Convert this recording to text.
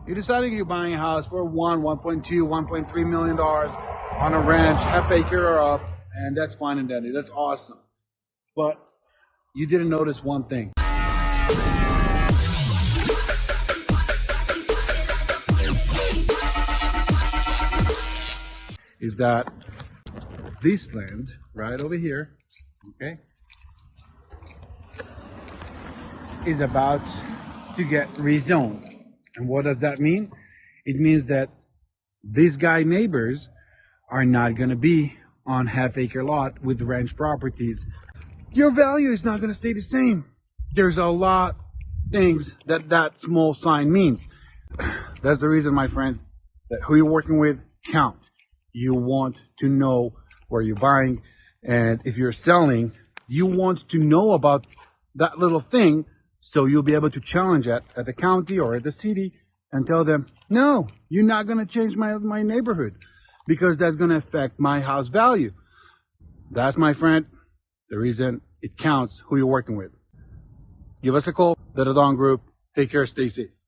You're deciding you're buying a house for $1.2, $1.3 million on a ranch, half acre or up, and that's fine and dandy. That's awesome. But you didn't notice one thing. Is that this land right over here, okay, is about to get rezoned. And what does that mean? It means that these guy neighbors are not going to be on half-acre lot with ranch properties. Your value is not going to stay the same. There's a lot of things that small sign means. That's the reason, my friends, that who you're working with count. You want to know where you're buying, and if you're selling, you want to know about that little thing, so you'll be able to challenge it at the county or at the city and tell them, no, you're not going to change my neighborhood because that's going to affect my house value. That's, my friend, the reason it counts who you're working with. Give us a call, the Dawn Group. Take care, stay safe.